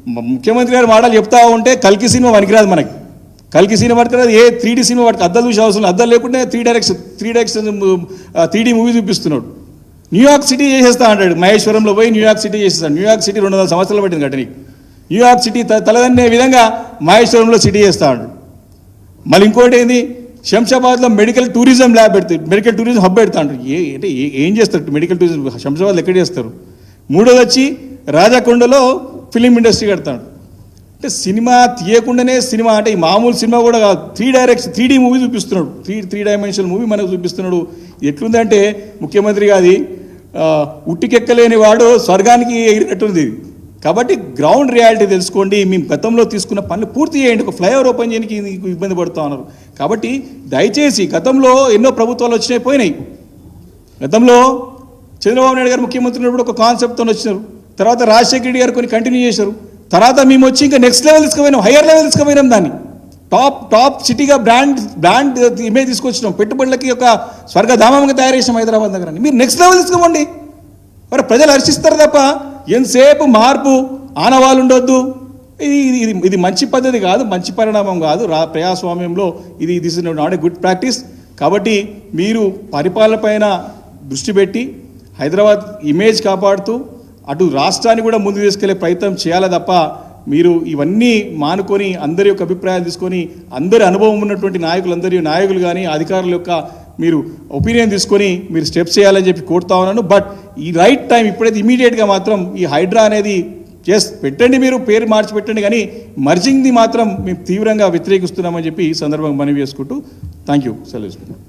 ముఖ్యమంత్రి గారు మాటలు చెప్తా ఉంటే కల్కి సినిమా పనికిరాదు మనకి. కల్కి సినిమా పనికిరాదు, ఏ 3D సినిమా వాటికి అద్దాలు చూసే అవసరం, అద్దాలు లేకుంటే 3D మూవీ చూపిస్తున్నాడు. న్యూయార్క్ సిటీ చేసేస్తా అంటాడు, మహేశ్వరంలో పోయి న్యూయార్క్ సిటీ చేసేస్తాడు. న్యూయార్క్ సిటీ 200 సంవత్సరాలు పట్టింది కట్టనికి. న్యూయార్క్ సిటీ తలదన్నే విధంగా మహేశ్వరంలో సిటీ చేస్తా అంటాడు. మళ్ళీ ఇంకోటి ఏంది, శంషాబాద్లో మెడికల్ టూరిజం ల్యాబ్ పెడతాడు, మెడికల్ టూరిజం హబ్ పెడతా అంటారు. అంటే ఏం చేస్తారు మెడికల్ టూరిజం శంషాబాద్లో ఎక్కడ చేస్తారు? మూడోది వచ్చి రాజకొండలో ఫిలిం ఇండస్ట్రీ కడతాడు. అంటే సినిమా తీయకుండానే సినిమా, అంటే ఈ మామూలు సినిమా కూడా కాదు, 3D మూవీ చూపిస్తున్నాడు, 3 డైమెన్షనల్ మూవీ మనకు చూపిస్తున్నాడు. ఎట్లుందంటే ముఖ్యమంత్రి గారి ఉట్టికెక్కలేని వాడు స్వర్గానికి ఎగిరినట్టుంది. కాబట్టి గ్రౌండ్ రియాలిటీ తెలుసుకోండి. మేము గతంలో తీసుకున్న పనులు పూర్తి చేయండి. ఒక ఫ్లైఓవర్ ఓపెన్ చేయడానికి ఇబ్బంది పడుతూ ఉన్నారు. కాబట్టి దయచేసి, గతంలో ఎన్నో ప్రభుత్వాలు వచ్చినాయి పోయినాయి. గతంలో చంద్రబాబు నాయుడు గారు ముఖ్యమంత్రి ఉన్నప్పుడు ఒక కాన్సెప్ట్తో వచ్చినారు. తర్వాత రాజశేఖర రెడ్డి గారు కొన్ని కంటిన్యూ చేశారు. తర్వాత మేము వచ్చి ఇంకా నెక్స్ట్ లెవెల్ తీసుకుపోయినాం, హయ్యర్ లెవెల్ తీసుకుపోయినాం. దాన్ని టాప్ సిటీగా బ్రాండ్ ఇమేజ్ తీసుకొచ్చినాం. పెట్టుబడులకి ఒక స్వర్గధామంగా తయారు చేసాం హైదరాబాద్ నగరాన్ని. మీరు నెక్స్ట్ లెవెల్ తీసుకోండి. మరి ప్రజలు హర్షిస్తారు తప్ప ఎంతసేపు మార్పు ఆనవాళ్ళు ఉండొద్దు. ఇది మంచి పద్ధతి కాదు, మంచి పరిణామం కాదు. ప్రజాస్వామ్యంలో this is not a good practice. కాబట్టి మీరు పరిపాలన పైన దృష్టి పెట్టి హైదరాబాద్ ఇమేజ్ కాపాడుతూ అటు రాష్ట్రాన్ని కూడా ముందు తీసుకెళ్లే ప్రయత్నం చేయాలి తప్ప మీరు ఇవన్నీ మానుకొని అందరి యొక్క అభిప్రాయాలు తీసుకొని అందరి అనుభవం ఉన్నటువంటి నాయకులు కానీ అధికారుల యొక్క మీరు ఒపీనియన్ తీసుకొని మీరు స్టెప్స్ చేయాలని చెప్పి కోరుతా ఉన్నాను. బట్ ఈ రైట్ టైం ఇప్పుడైతే ఇమీడియట్గా మాత్రం ఈ హైడ్రా అనేది పెట్టండి, మీరు పేరు మార్చి పెట్టండి, కానీ మర్జింగ్ది మాత్రం మేము తీవ్రంగా వ్యతిరేకిస్తున్నామని చెప్పి ఈ సందర్భంగా మనవి చేసుకుంటూ థ్యాంక్ యూ. సెలవు.